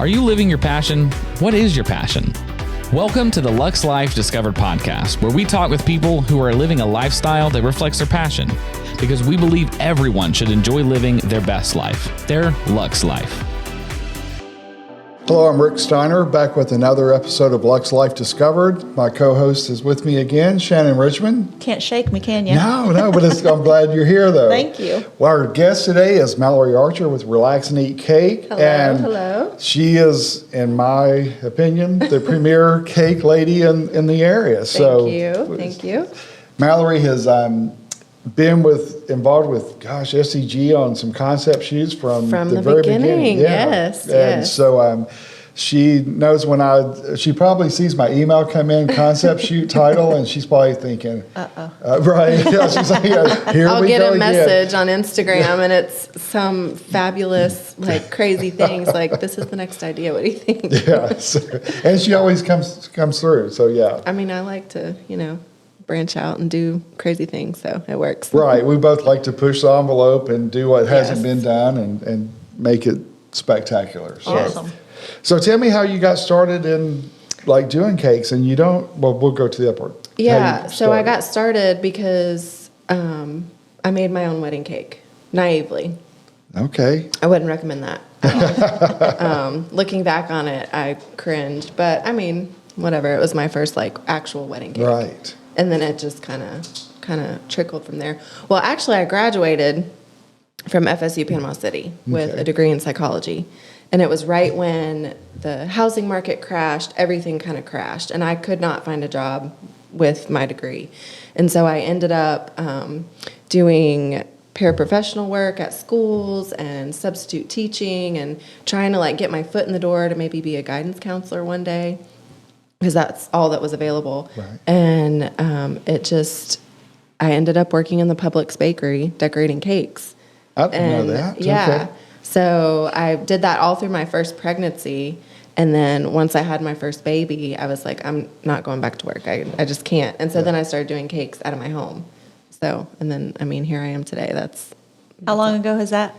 Are you living your passion? What is your passion? Welcome to the Luxe Life Discovered podcast, where we talk with people who are living a lifestyle that reflects their passion, because we believe everyone should enjoy living their best life, their Luxe life. Hello, I'm Steiner, back with another episode of Luxe Life Discovered. My co-host is with me again, Shannon Richmond. Can't shake me, can you? No, but I'm glad you're here, though. Thank you. Well, our guest today is Mallory Archer with Relax and Eat Cake. Hello. She is, in my opinion, the premier cake lady in the area. Thank you. Mallory has been involved with SCG on some concept shoots from the very beginning. Yes. So she knows when she probably sees my email come in, concept shoot title, and she's probably thinking, right? Yeah, she's like, here I'll we get go a message again. on Instagram, and it's some fabulous, crazy things. Like, this is the next idea. What do you think? Yeah, and she always comes through. So yeah. I mean, I like to, branch out and do crazy things, so it works. Right. We both like to push the envelope and do what hasn't been done and make it spectacular. So. Awesome. So tell me how you got started in doing cakes, and we'll go to the upward. Yeah. So I got started because I made my own wedding cake naively. Okay. I wouldn't recommend that at all. Looking back on it, I cringed, but I mean, whatever. It was my first actual wedding cake. Right. And then it just kind of trickled from there. Well, actually, I graduated from FSU Panama City with a degree in psychology. And it was right when the housing market crashed, everything kind of crashed. And I could not find a job with my degree. And so I ended up doing paraprofessional work at schools and substitute teaching and trying to get my foot in the door to maybe be a guidance counselor one day, because that's all that was available. Right. And I ended up working in the Publix bakery decorating cakes. I didn't know that. Yeah. Okay. So I did that all through my first pregnancy. And then once I had my first baby, I was like, I'm not going back to work. I just can't. And so then I started doing cakes out of my home. So, and then, here I am today. How long ago is that?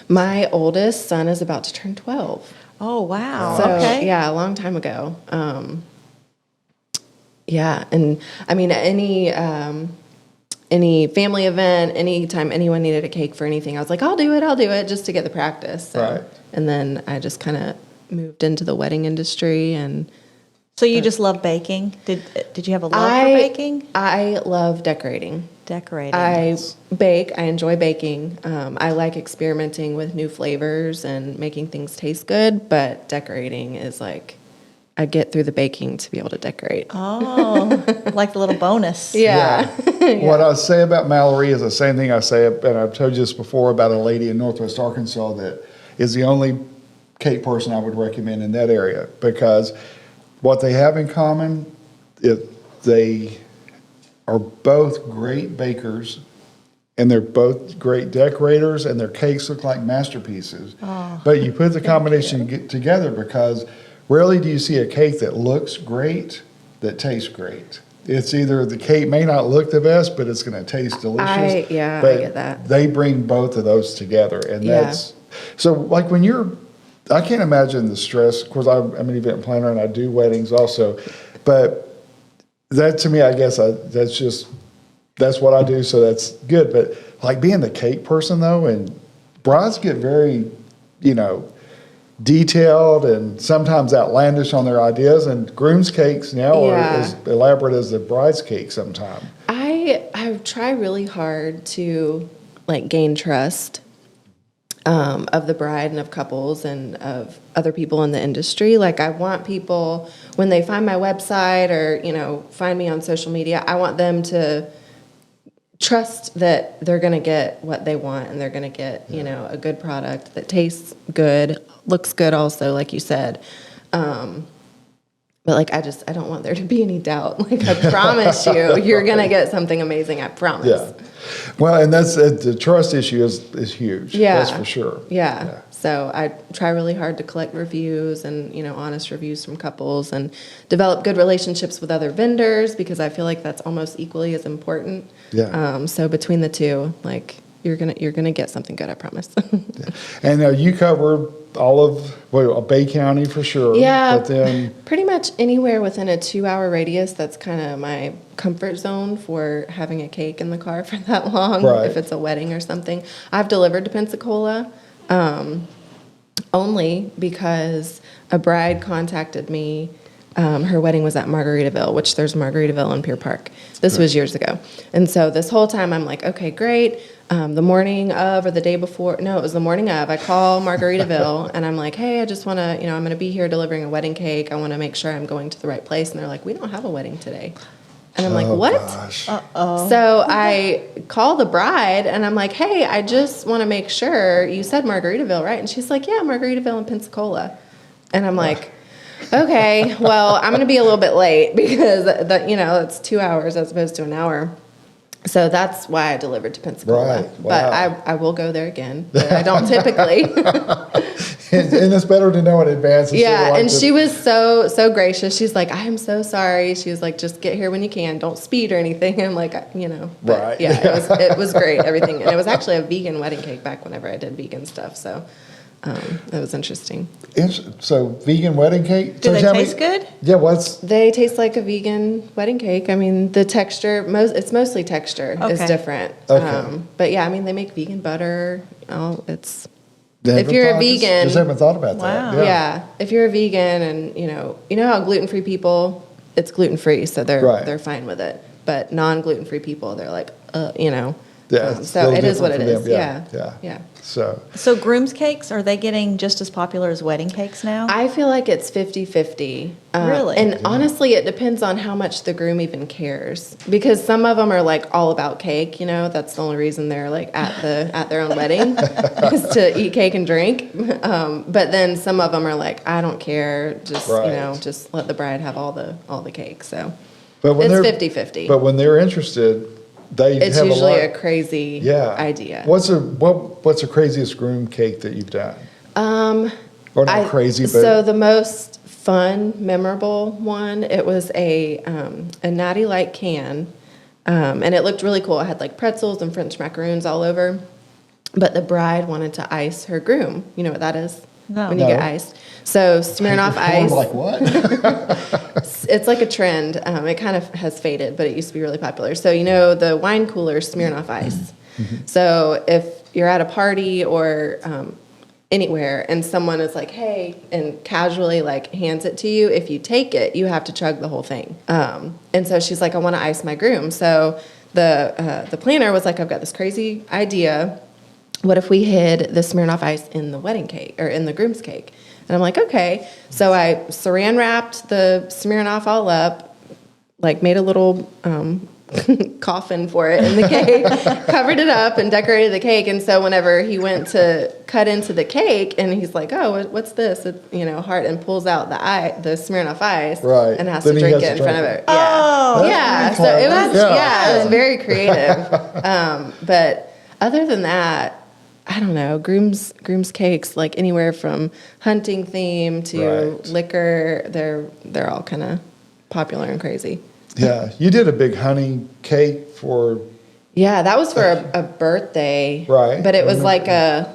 My oldest son is about to turn 12. Oh, wow. So, okay. yeah, a long time ago. Yeah, and any family event, anytime anyone needed a cake for anything, I was like, I'll do it just to get the practice. So, right. And then I just kind of moved into the wedding industry. And So you just love baking? Did you have a love for baking? I love decorating. Decorating. Bake. I enjoy baking. I like experimenting with new flavors and making things taste good, but decorating is I get through the baking to be able to decorate. Oh, like the little bonus. Yeah. Yeah. What I say about Mallory is the same thing I say, and I've told you this before, about a lady in Northwest Arkansas that is the only cake person I would recommend in that area, because what they have in common is they are both great bakers, and they're both great decorators, and their cakes look like masterpieces. Oh, but you put the combination together, because rarely do you see a cake that looks great that tastes great. It's either the cake may not look the best, but it's going to taste delicious. I get that. They bring both of those together, and that's so. When I can't imagine the stress. Of course, I'm an event planner and I do weddings also, but that to me, I guess that's what I do. So that's good. But being the cake person though, and brides get very, detailed and sometimes outlandish on their ideas, and groom's cakes now are as elaborate as the bride's cake sometimes. I try really hard to gain trust of the bride and of couples and of other people in the industry. I want people, when they find my website or find me on social media, I want them to trust that they're going to get what they want, and they're going to get, a good product that tastes good, looks good also, like you said. But I don't want there to be any doubt. I promise you're going to get something amazing. I promise. Yeah. Well, and that's the trust issue is huge. Yeah. That's for sure. Yeah. So I try really hard to collect reviews and, honest reviews from couples, and develop good relationships with other vendors, because I feel like that's almost equally as important. Yeah. So between the two, you're gonna get something good, I promise. Yeah. And you cover Bay County for sure. Yeah, But then, pretty much anywhere within a 2-hour radius, that's kind of my comfort zone for having a cake in the car for that long, Right. if it's a wedding or something. I've delivered to Pensacola only because a bride contacted me. Her wedding was at Margaritaville, which there's Margaritaville in Pier Park. This was years ago. And so this whole time I'm like, okay, great. The morning of or the day before, no, it was the morning of, I call Margaritaville and I'm like, hey, I just want to, I'm going to be here delivering a wedding cake. I want to make sure I'm going to the right place. And they're like, we don't have a wedding today. And I'm like, what? Gosh. So I call the bride and I'm like, hey, I just want to make sure you said Margaritaville, right? And she's like, yeah, Margaritaville in Pensacola. And I'm like, okay, well, I'm going to be a little bit late because it's 2 hours as opposed to an hour. So that's why I delivered to Pensacola. Right. Wow. But I will go there again. But I don't typically. And it's better to know in advance. Yeah, and she was so gracious. She's like, I am so sorry. She was like, just get here when you can. Don't speed or anything. I'm like, But Right. yeah, it was great, everything. And it was actually a vegan wedding cake back whenever I did vegan stuff. So it was interesting. So vegan wedding cake. Do So they tell me- taste good? Yeah. They taste like a vegan wedding cake. I mean, the texture, it's mostly texture is Okay. different. Okay. But yeah, I mean, they make vegan butter. If Never you're a thought- vegan, just haven't thought about Wow. that. yeah, if you're a vegan and you know how gluten-free people, it's gluten-free, so Right. they're fine with it. But non-gluten-free people, they're like, Yeah, it's a so little it is what it different is. for them. Yeah. Yeah. So So groom's cakes, are they getting just as popular as wedding cakes now? I feel like it's 50-50. Really? And honestly, it depends on how much the groom even cares. Because some of them are like all about cake, that's the only reason they're like at their own wedding is to eat cake and drink. But then some of them are like, I don't care, just Right. just let the bride have all the cake. So but when it's they're 50-50. But when they're interested, they It's have usually a a lot. crazy Yeah. idea. What's the craziest groom cake that you've done? Or not crazy, but So the most fun, memorable one, it was a Natty Light can, and it looked really cool. It had like pretzels and French macaroons all over, but the bride wanted to ice her groom. You know what that is? No. When you get iced. So Smirnoff I'm Ice. like what? It's like a trend. It kind of has faded, but it used to be really popular. So the wine cooler Smirnoff Ice. So if you're at a party or anywhere and someone is like, hey, and casually like hands it to you, if you take it, you have to chug the whole thing. And so she's like, I want to ice my groom. So the planner was like, I've got this crazy idea. What if we hid the Smirnoff Ice in the wedding cake or in the groom's cake? And I'm like, okay. So I saran wrapped the Smirnoff all up, like made a little coffin for it in the cake, covered it up and decorated the cake. And so whenever he went to cut into the cake and he's like, oh, what's this? Heart, and pulls out the Smirnoff Ice Right. and has Then to he drink has it in to front of drink her. it. Oh, Yeah. That's So it pretty was, clever. it was very creative. But other than that, I don't know, groom's cakes, like anywhere from hunting theme to Right. liquor, they're all kind of popular and crazy. Yeah, you did a big honey cake for. Yeah, that was for a birthday. Right. But it was like a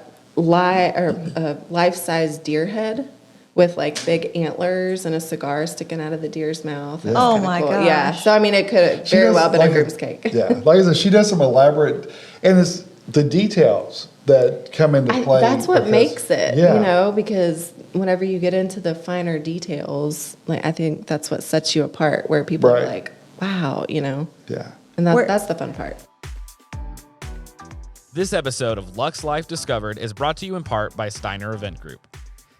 life-size deer head with like big antlers and a cigar sticking out of the deer's mouth. It was Oh kinda my cool. gosh. Yeah. So I mean, it could She very does well been like a groom's cake. Yeah, like I said, she does some elaborate, and it's the details that come into play. That's what because- makes it, Yeah. because whenever you get into the finer details, like I think that's what sets you apart, where people Right. are like, wow, Yeah. and Where- that's the fun part. This episode of Luxe Life Discovered is brought to you in part by Steiner Event Group.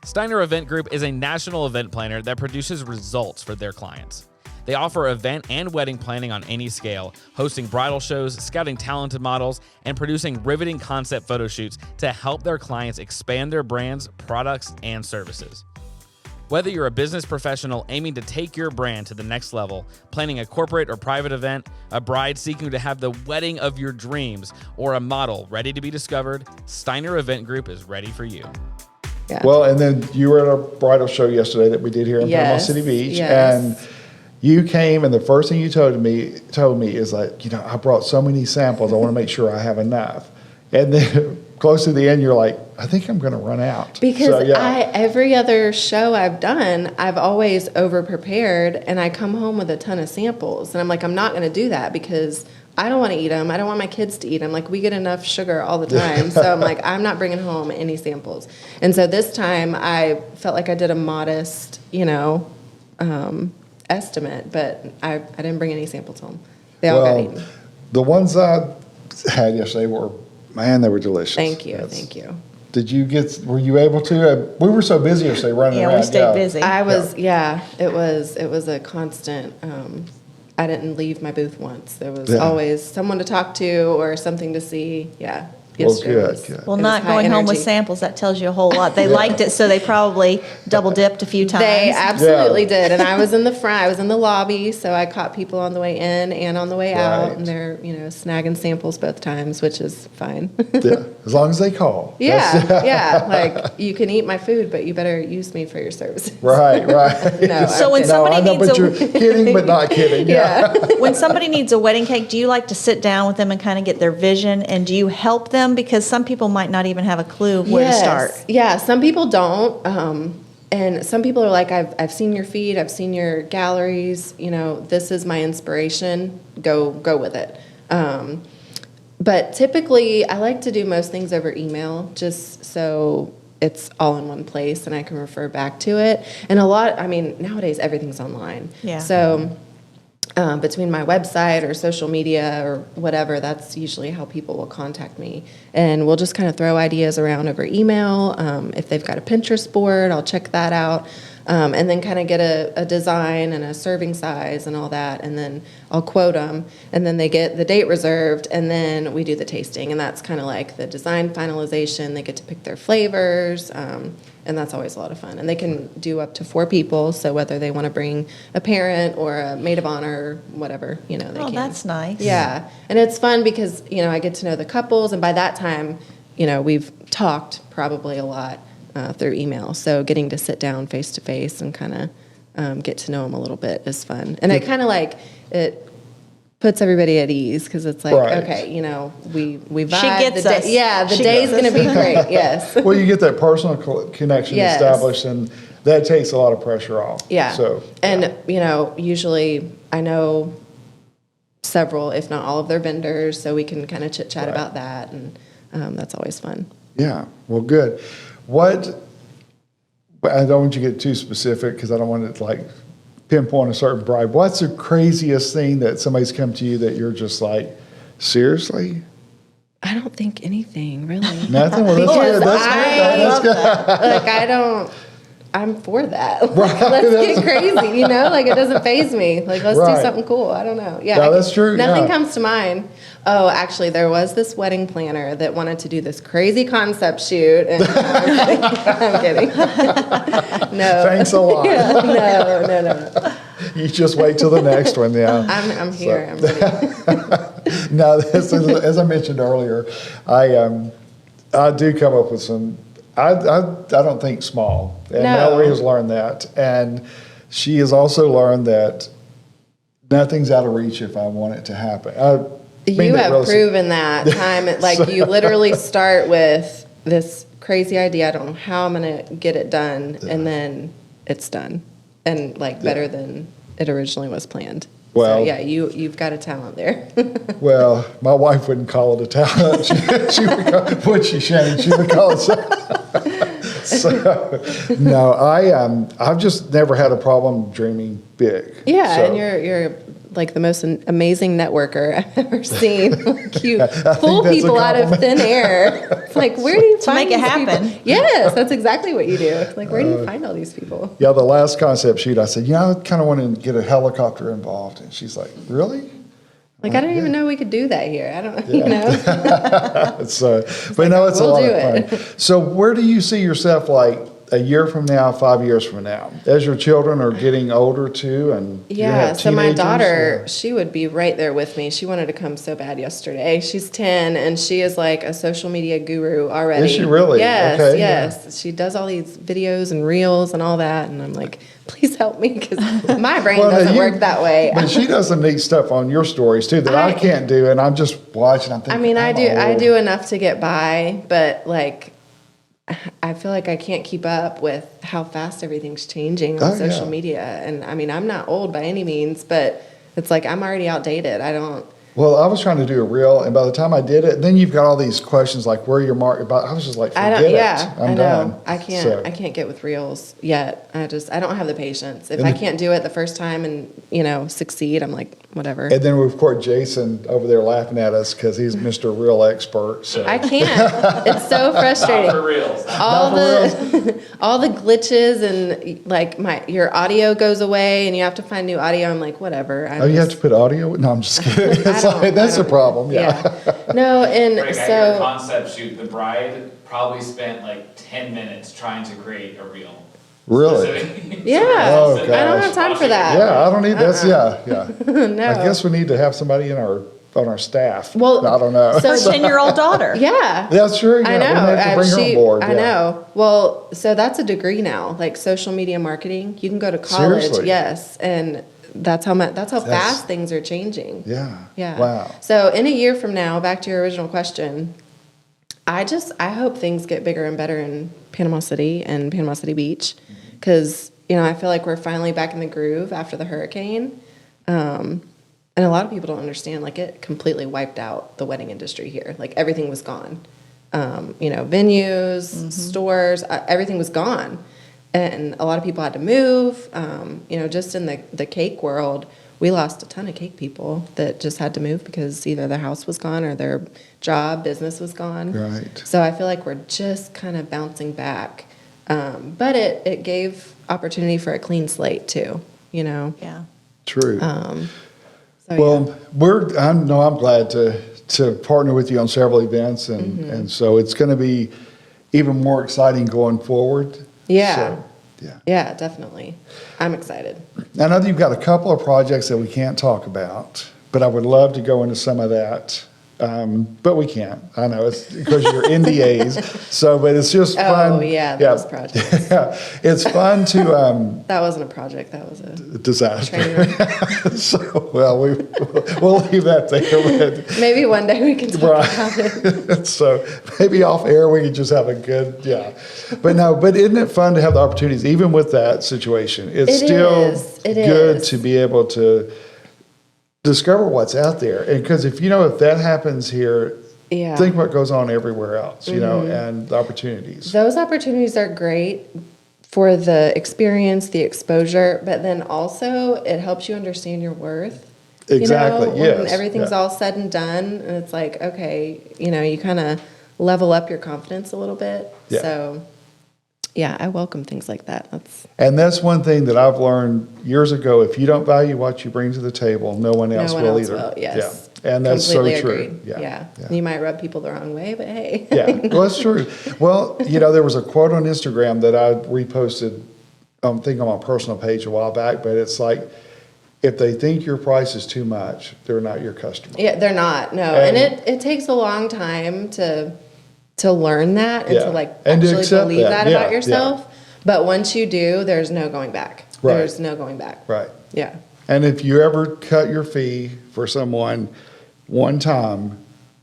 Steiner Event Group is a national event planner that produces results for their clients. They offer event and wedding planning on any scale, hosting bridal shows, scouting talented models, and producing riveting concept photo shoots to help their clients expand their brands, products, and services. Whether you're a business professional aiming to take your brand to the next level, planning a corporate or private event, a bride seeking to have the wedding of your dreams, or a model ready to be discovered, Steiner Event Group is ready for you. Yeah. Well, and then you were at a bridal show yesterday that we did here in Panama Yes, City Beach, yes. and you came, and the first thing you told me is like, I brought so many samples. I want to make sure I have enough. And then close to the end, you're like, I think I'm going to run out. Because every other show I've done, I've always over prepared, and I come home with a ton of samples, and I'm like, I'm not going to do that because I don't want to eat them. I don't want my kids to eat them. Like, we get enough sugar all the time. So I'm like, I'm not bringing home any samples. And so this time I felt like I did a modest, estimate, but I didn't bring any samples home. They all got eaten. The ones I had yesterday they were delicious. Thank you. Thank you. Were you able to? We were so busy yesterday running around. Yeah, we stayed busy. I was, it was a constant, I didn't leave my booth once. There was always someone to talk to or something to see. Yeah. Well, good. Well, not going home with samples, that tells you a whole lot. They liked it, so they probably double dipped a few times. They absolutely did. And I was in the front, I was in the lobby, so I caught people on the way in and on the way out, and they're, snagging samples both times, which is fine. Yeah, as long as they call. Yeah. Like, you can eat my food, but you better use me for your services. Right. No, so when somebody needs but you're kidding, but not kidding. Yeah. When somebody needs a wedding cake, do you like to sit down with them and kind of get their vision, and do you help them? Because some people might not even have a clue where to start. Yeah, some people don't. And some people are like, I've seen your feed, I've seen your galleries, this is my inspiration, go with it. But typically, I like to do most things over email, just so it's all in one place and I can refer back to it. And nowadays everything's online. Yeah. So between my website or social media or whatever, that's usually how people will contact me. And we'll just kind of throw ideas around over email. If they've got a Pinterest board, I'll check that out. And then kind of get a design and a serving size and all that. And then I'll quote them. And then they get the date reserved. And then we do the tasting. And that's kind of like the design finalization. They get to pick their flavors. And that's always a lot of fun. And they can do up to 4 people. So whether they want to bring a parent or a maid of honor, whatever, they can. Oh, that's nice. Yeah. And it's fun because, I get to know the couples. And by that time, we've talked probably a lot through email. So getting to sit down face to face and kind of get to know them a little bit is fun. And it kind of it puts everybody at ease because it's like, okay, we vibe. She gets us. The day's going to be great. Yes. Well, you get that personal connection established, and that takes a lot of pressure off. Yeah. So, and usually I know several, if not all of their vendors, so we can kind of chit chat about that, and that's always fun. Yeah. Well, good. I don't want you to get too specific because I don't want it to pinpoint a certain bribe. What's the craziest thing that somebody's come to you that you're just like, seriously? I don't think anything really. Nothing? Well, that's good. I'm for that. Let's get crazy, it doesn't faze me. Let's do something cool. I don't know. Yeah. No, that's true. Nothing comes to mind. Oh, actually, there was this wedding planner that wanted to do this crazy concept shoot. And I'm kidding. No. Thanks a lot. No. You just wait till the next one, yeah. I'm here. I'm ready. No, as I mentioned earlier, I do come up with some. I don't think small, and Mallory has learned that, and she has also learned that nothing's out of reach if I want it to happen. You have proven that time. You literally start with this crazy idea. I don't know how I'm going to get it done, and then it's done, and better than it originally was planned. Well, so, you've got a talent there. Well, my wife wouldn't call it a talent. She would call, would she, Shane? She would call it so. No, I've just never had a problem dreaming big. Yeah, so. And you're the most amazing networker I've ever seen. You pull people out of thin air. It's where do you find make it happen? People? Yes, that's exactly what you do. Where do you find all these people? Yeah, the last concept shoot, I said, I kind of want to get a helicopter involved, and she's like, really? I don't even know we could do that here. I don't, It's it's a lot of fun. So where do you see yourself a year from now, 5 years from now, as your children are getting older too? And so my daughter, she would be right there with me. She wanted to come so bad yesterday. She's 10 and she is a social media guru already. Is she really? Yes, okay, yes. Yeah. She does all these videos and reels and all that. And I'm like, please help me because my brain doesn't work that way. But she does some neat stuff on your stories too that I can't do. And I'm just watching. I'm thinking, I do enough to get by, but I feel like I can't keep up with how fast everything's changing Oh, on social yeah. media. And I mean, I'm not old by any means, but it's like I'm already outdated. I don't. Well, I was trying to do a reel, and by the time I did it, then you've got all these questions like where your market. I was just like, I forget don't. it. Yeah, I'm I know. done. I can't. So- I can't get with reels yet. I don't have the patience. If And I the- can't do it the first time and succeed, I'm like whatever. And then we've got Jason over there laughing at us because he's Mr. Real Expert. So I can't. It's so frustrating. reals. All Not for the all the glitches and like your audio goes away and you have to find new audio. I'm like whatever. Oh, you have to put audio? No, I'm just kidding. It's don't- like, that's I the don't- problem. Yeah. No, and Greg, at your so concept shoot, the bride probably spent like 10 minutes trying to create a reel. Really? yeah, Oh, I don't gosh. have time for that. Yeah, I don't need that's yeah. No. I guess we need to have somebody on our staff. Well, I don't know. Her 10-year-old daughter. Yeah. That's true. Yeah. I know. We may have to bring her on board. I yeah. know. Well, so that's a degree now, like social media marketing. You can go to college, Seriously? yes, and that's how fast things are changing. Yeah. Yeah. Wow. So in a year from now, back to your original question, I hope things get bigger and better in Panama City and Panama City Beach, because I feel like we're finally back in the groove after the hurricane. And a lot of people don't understand, like it completely wiped out the wedding industry here. Like everything was gone. Venues, stores, everything was gone. And a lot of people had to move. Just in the cake world, we lost a ton of cake people that just had to move because either their house was gone or their business was gone. Right. So I feel like we're just kind of bouncing back. But it gave opportunity for a clean slate too, Yeah. True. So, Well, I'm glad to partner with you on several events, and so it's going to be even more exciting going forward. Yeah. So, yeah. yeah, definitely. I'm excited. I know that you've got a couple of projects that we can't talk about, but I would love to go into some of that. But we can't. I know it's because you're NDAs. So, but it's just fun. Oh, yeah, those projects. Yeah, it's fun to That wasn't a project. That was a disaster. training. So, well, we'll leave that there. Maybe one day we can talk Right. about it. So maybe off air we could just have a good, But isn't it fun to have the opportunities, even with that situation? It's It still is. It good is. to be able to discover what's out there. And because if that happens here, Yeah. think what goes on everywhere else, and the opportunities. Those opportunities are great for the experience, the exposure, but then also it helps you understand your worth. Exactly, When yes, everything's yeah. all said and done, and it's like, okay, you kind of level up your confidence a little bit. Yeah. So, yeah, I welcome things like that. And that's one thing that I've learned years ago. If you don't value what you bring to the table, no one else will either. Yes. Yeah. And that's Completely so true. agreed. Yeah. Yeah. Yeah. You might rub people the wrong way, but hey. Yeah, well, that's true. Well, there was a quote on Instagram that I reposted, I think on my personal page a while back, but it's like, if they think your price is too much, they're not your customer. Yeah, they're not. No. And it takes a long time to learn that and Yeah. to like And to actually accept believe that. that Yeah, about yourself. But once you do, there's no going back. Right. There's no going back. Right. Yeah. And if you ever cut your fee for someone one time,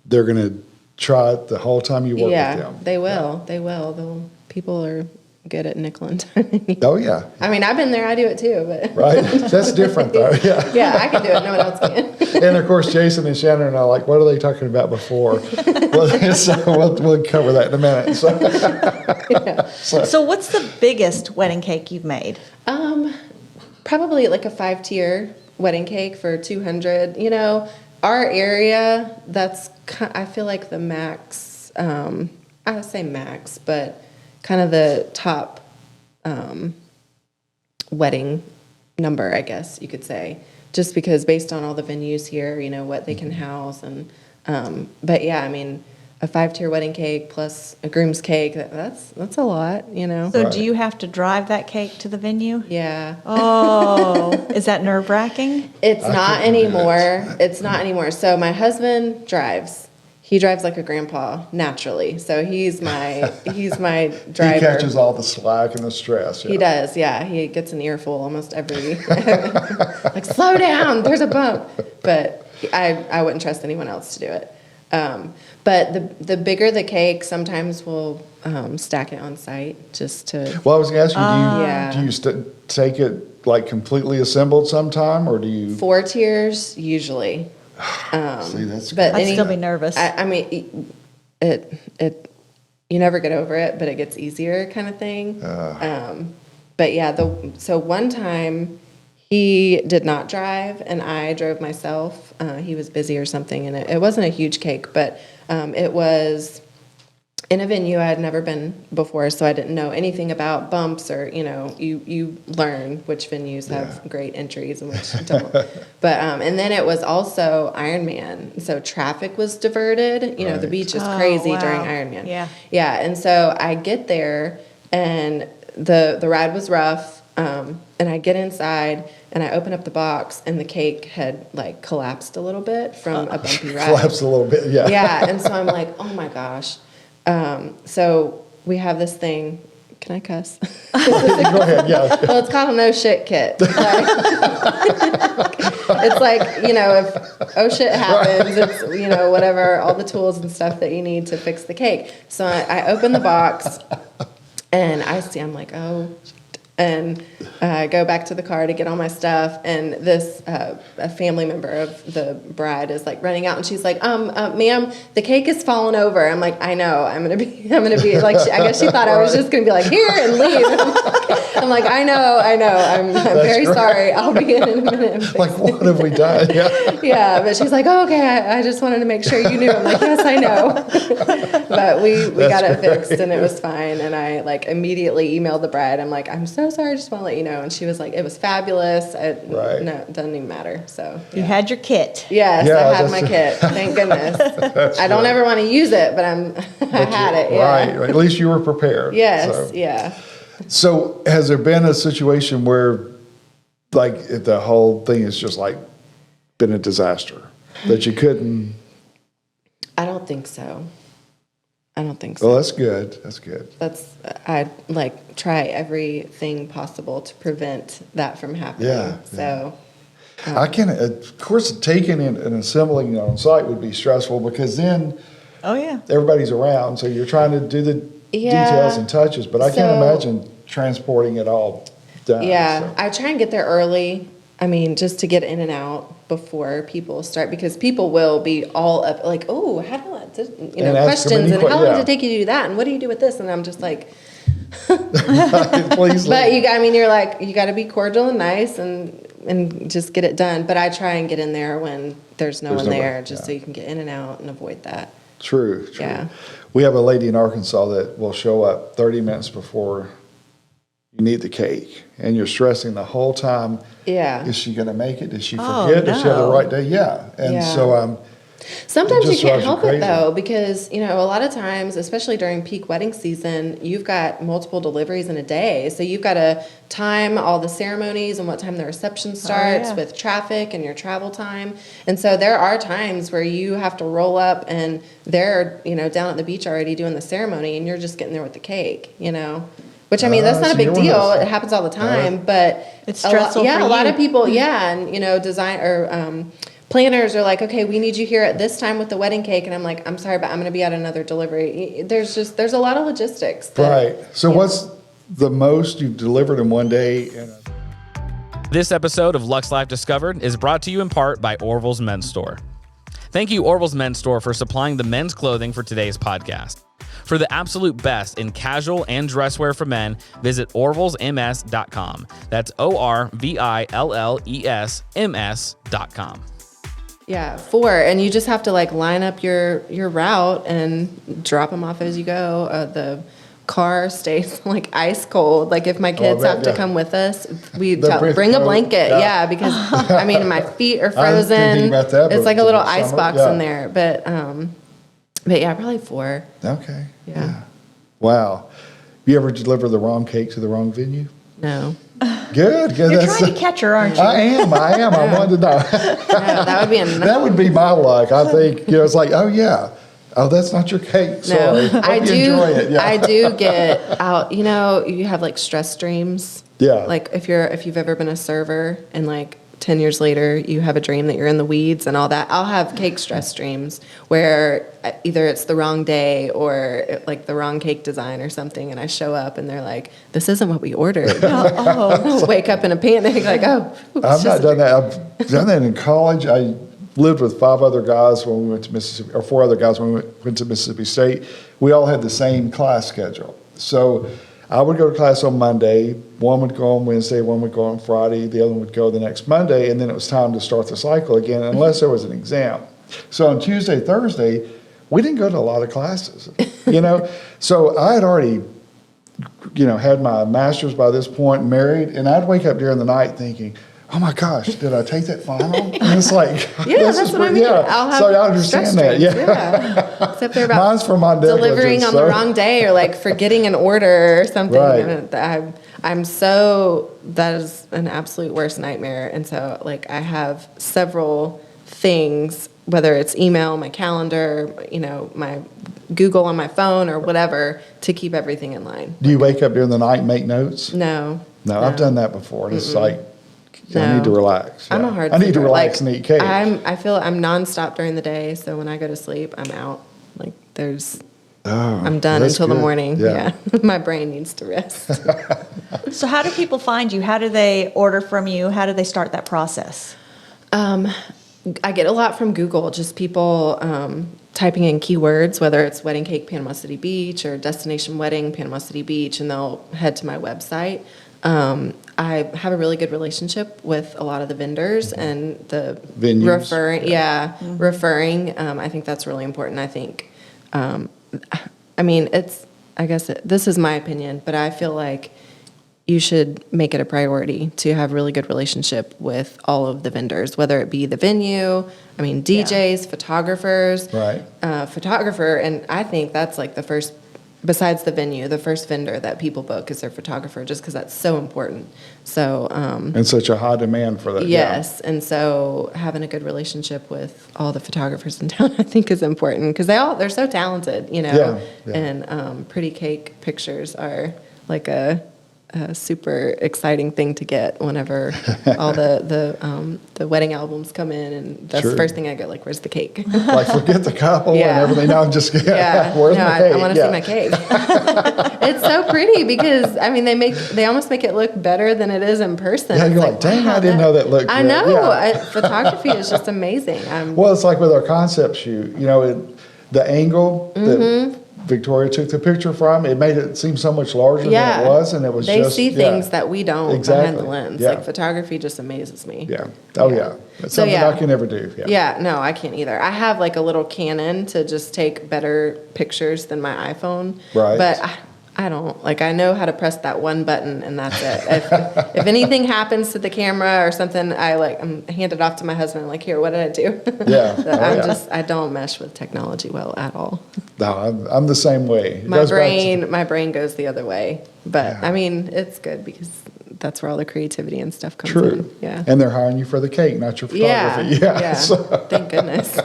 they're going to try it the whole time you work with Yeah, them. they will. They will. People are good at nickel and diming. Oh, yeah. I mean, I've been there. I do it too, but Right? That's different, though. Yeah. yeah, I can do it. No one else can. And of course, Jason and Shannon are like, what are they talking about before? Well, so we'll cover that in a minute. So what's the biggest wedding cake you've made? Probably like a 5-tier wedding cake for 200. Our area, I feel like the max, I would say max, but kind of the top wedding number, I guess you could say, just because based on all the venues here, what they can house. And but yeah, I mean, a 5-tier wedding cake plus a groom's cake, that's a lot, So Right. do you have to drive that cake to the venue? Yeah. Oh, is that nerve-wracking? It's not couldn't do anymore. It's not anymore. So my husband drives. He drives like a grandpa naturally. So he's my driver. He catches all the slack and the stress. He does, yeah. He gets an earful almost every like slow down, there's a bump. But I wouldn't trust anyone else to do it. But the bigger the cake, sometimes we'll stack it on site just to. Well, I was going to ask you, do you Yeah. take it like completely assembled sometime, or do you? 4 tiers usually. See, that's But I'd still be nervous. I mean, it you never get over it, but it gets easier, kind of thing. But yeah, so one time he did not drive, and I drove myself. He was busy or something, and it wasn't a huge cake, but it was in a venue I had never been before, so I didn't know anything about bumps or, you learn which venues have great entries and which don't. But and then it was also Ironman, so traffic was diverted. The beach is crazy during Ironman. Yeah, and so I get there, and the ride was rough. And I get inside and I open up the box, and the cake had like collapsed a little bit from a bumpy ride. Collapsed a little bit, yeah. Yeah, and so I'm like, oh my gosh. So we have this thing. Can I cuss? Go ahead, yeah. Well, it's called a no shit kit. It's like, if oh shit happens, it's, whatever, all the tools and stuff that you need to fix the cake. So I open the box, and I'm like, oh, and I go back to the car to get all my stuff, and this a family member of the bride is like running out, and she's like, ma'am, the cake is falling over. I'm like, I know, I'm gonna be like, I guess she thought I was just gonna be like, here and leave. I'm like, I know, I'm very sorry. I'll be in a minute. And fix like, what have we done? Yeah. Yeah, but she's like, oh, okay, I just wanted to make sure you knew. I'm like, yes, I know. But we got it fixed, and it was fine. And I like immediately emailed the bride. I'm like, I'm so sorry, I just want to let you know. And she was like, it was fabulous. Right. No, it doesn't even matter. So You had your kit. yes, Yeah, I had that's my kit. Thank goodness. I don't ever want to use it, but I had it. Yeah. Right. At least you were prepared. Yes. So. Yeah. So has there been a situation where, like, the whole thing has just like been a disaster that you couldn't? I don't think so. Well, that's good. That's good. I'd like try everything possible to prevent that from happening. Yeah. So. I can, of course, taking and assembling on site would be stressful because then Oh, yeah. everybody's around, so you're trying to do the details and touches. But I can't imagine transporting it all down. Yeah, so. I try and get there early. I mean, just to get in and out before people start, because people will be all up like, oh, how do I, questions, and how long did it take you to do that, and what do you do with this? And I'm just like, Please, but you're like, you got to be cordial and nice and just get it done. But I try and get in there when there's no one there, just so you can get in and out and avoid that. True. Yeah. We have a lady in Arkansas that will show up 30 minutes before you need the cake, and you're stressing the whole time. Yeah. Is she going to make it? Did she Oh, forget? Does she have the no. right day? Yeah. And Yeah. so Sometimes you just can't drives you help it crazy. though, because a lot of times, especially during peak wedding season, you've got multiple deliveries in a day. So you've got to time all the ceremonies and what time the reception starts yeah. with traffic and your travel time. And so there are times where you have to roll up and they're down at the beach already doing the ceremony, and you're just getting there with the cake. Which, I mean, that's not so a big you're deal. one of It happens all the time, but It's stressful a for lot you. of people, and design or planners are like, okay, we need you here at this time with the wedding cake, and I'm like, I'm sorry, but I'm going to be at another delivery. There's a lot of logistics. right. So what's the most you've delivered in one day? This episode of Luxe Life Discovered is brought to you in part by Orville's Men's Store. Thank you, Orville's Men's Store, for supplying the men's clothing for today's podcast. For the absolute best in casual and dress wear for men, visit orvillesms.com. That's ORVILLESMS.com. Yeah, 4, and you just have to line up your route and drop them off as you go. The car stays ice cold. Like if my kids bet, have to yeah. come with us, we They'll bring a bring- blanket. yeah. Yeah, because I mean my feet are I was thinking frozen. about that, It's but like a for little the ice summer, box yeah. in there. But yeah, probably 4. Okay. Yeah. Wow. You ever deliver the wrong cake to the wrong venue? No. Good. You're That's- trying to catch her, aren't you? I am. I wanted to know. No, that would be a That would be my luck. I think, it's like, oh, yeah. Oh, that's not your cake. Sorry. No, Hope you enjoy it. Yeah. I do get out. You have stress dreams. Yeah. Like if you've ever been a server and 10 years later, you have a dream that you're in the weeds and all that. I'll have cake stress dreams where either it's the wrong day or like the wrong cake design or something. And I show up and they're like, this isn't what we ordered. Wake up in a panic like, I've not done that. I've done that in college. I lived with 5 other guys when we went to Mississippi, or 4 other guys when we went to Mississippi State. We all had the same class schedule. So I would go to class on Monday, one would go on Wednesday, one would go on Friday, the other one would go the next Monday, and then it was time to start the cycle again, unless there was an exam. So on Tuesday, Thursday, we didn't go to a lot of classes, So I had already, had my master's by this point, married, and I'd wake up during the night thinking, oh my gosh, did I take that final? And it's like, that's what I mean. Yeah. I'll have so I understand that. Yeah. Except they're about Mine's for my delivering on the wrong day or like forgetting an order or something. Right. And that is an absolute worst nightmare. And so like I have several things, whether it's email, my calendar, my Google on my phone or whatever, to keep everything in line. Do you wake up during the night and make notes? No, I've done that before. And it's like, I No. need to relax. I'm a hard I need to sleeper. relax and eat cake. I feel I'm nonstop during the day, so when I go to sleep, I'm out. Like I'm done that's until the good. morning. Yeah. My brain needs to rest. So how do people find you? How do they order from you? How do they start that process? I get a lot from Google, just people typing in keywords, whether it's wedding cake Panama City Beach or destination wedding Panama City Beach, and they'll head to my website. I have a really good relationship with a lot of the vendors and the Venues. referring. I think that's really important. I think, this is my opinion, but I feel like you should make it a priority to have really good relationship with all of the vendors, whether it be the venue, DJs, photographers, Right. Photographer. And I think that's like the first, besides the venue, the first vendor that people book is their photographer, just because that's so important. So, and such a high demand for that. yes. And so having a good relationship with all the photographers in town, I think is important because they're so talented, Yeah. and pretty cake pictures are like a super exciting thing to get whenever all the wedding albums come in, and that's Sure. the first thing I get. Like, where's the cake? Like, forget the couple Yeah. and everything. Now I'm just, Yeah, where's my cake? I want to see my cake. It's so pretty because they almost make it look better than it is in person. Yeah, It's you're like, dang, I didn't know that looked I good. know. Yeah. Photography is just amazing. Well, it's like with our concept shoot, the angle that Victoria took the picture from, it made it seem so much larger than it was, and it was they just... see things that we don't behind the lens. Yeah. Like, photography just amazes me. Yeah. Oh, yeah. That's So, something yeah. I can never do. Yeah. Yeah, no, I can't either. I have like a little Canon to just take better pictures than my iPhone. Right. But I don't. Like, I know how to press that one button and that's it. If anything happens to the camera or something, I'm hand it off to my husband. Like, here, what did I do? Yeah. I don't mesh with technology well at all. No, I'm the same way. It My goes back to- brain goes the other way. But Yeah. it's good because that's where all the creativity and stuff comes True. in. Yeah. And they're hiring you for the cake, not your photography. Yeah. So- Thank goodness.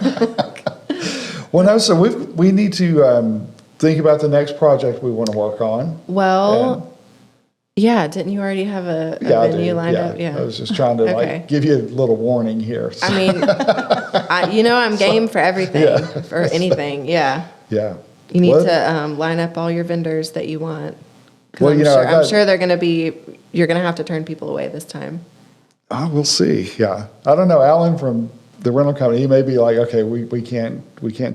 Well, no, so we need to think about the next project we want to work on. Well, yeah, didn't you already have a Yeah, I do. venue lined up? Yeah. I was just trying to Okay. give you a little warning here. I mean, I'm game for everything, for anything. Yeah. Yeah. You need Well, to line up all your vendors that you want. 'Cause Well, I'm sure you're going to have to turn people away this time. we'll see. Yeah. I don't know. Alan from the rental company, he may be like, okay, we can't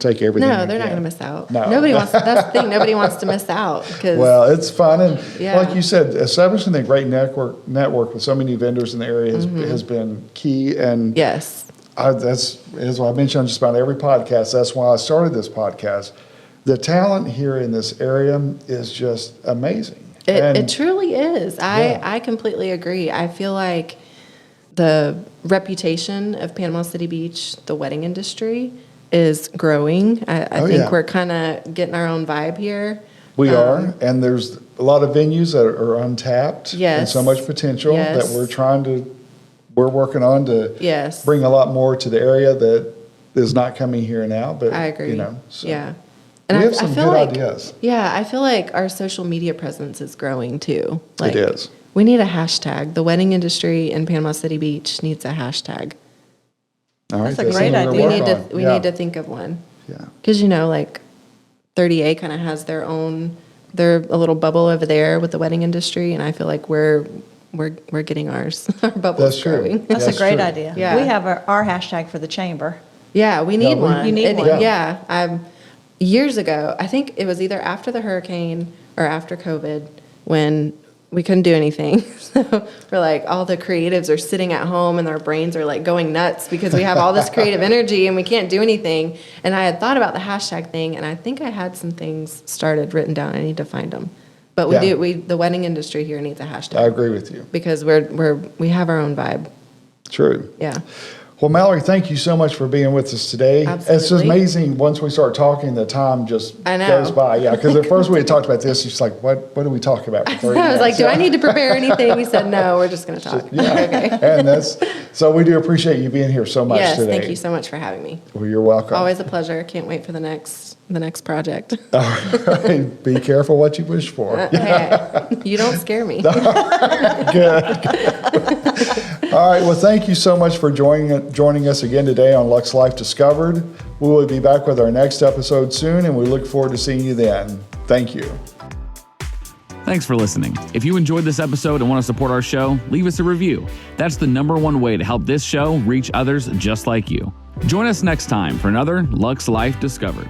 take everything. No, they're not again. going to miss out. No. That's the thing. Nobody wants to miss out. Well, it's fun. And Yeah. like you said, establishing a great network with so many vendors in the area has been key. And yes. that's, as I mentioned on just about every podcast, that's why I started this podcast. The talent here in this area is just amazing. It truly is. I completely agree. I feel like the reputation of Panama City Beach, the wedding industry, is growing. I think we're kind of getting our own vibe here. We are, and there's a lot of venues that are untapped. Yes. And so much potential Yes. that we're working on to Yes. bring a lot more to the area that is not coming here now. But I agree. So. Yeah. And We I have some feel good like, ideas. Yeah, I feel like our social media presence is growing too. Like, It is. We need a hashtag. The wedding industry in Panama City Beach needs a hashtag. All right, That's a that's great something idea. to We work need on. to we Yeah. need to think of one. Yeah. Because like 30A kind of has their a little bubble over there with the wedding industry, and I feel like we're getting ours. Our bubble's That's true. growing. That's That's a great true. idea. Yeah. We have our hashtag for the chamber. Yeah, we need we- one. You need one. Yeah. Years ago, I think it was either after the hurricane or after COVID when we couldn't do anything. So we're like, all the creatives are sitting at home and our brains are like going nuts because we have all this creative energy and we can't do anything. And I had thought about the hashtag thing, and I think I had some things started written down. I need to find them. But the wedding industry here needs a hashtag. I agree with you. Because we have our own vibe. True. Yeah. Well, Mallory, thank you so much for being with us today. It's just Absolutely. amazing. Once we start talking, the time just I know. goes by. Yeah, because at first we had talked about this. It's like, what do we talk about for 30 I was like, minutes? do I need to prepare anything? We said, no, we're just going to talk. Yeah. Okay. And so we do appreciate you being here so much Yes, today. thank you so much for having me. Well, you're welcome. Always a pleasure. Can't wait for the next project. All right. Be careful what you wish for. Hey, you don't scare me. Good. All right. Well, thank you so much for joining us again today on Luxe Life Discovered. We will be back with our next episode soon, and we look forward to seeing you then. Thank you. Thanks for listening. If you enjoyed this episode and want to support our show, leave us a review. That's the #1 way to help this show reach others just like you. Join us next time for another Luxe Life Discovered.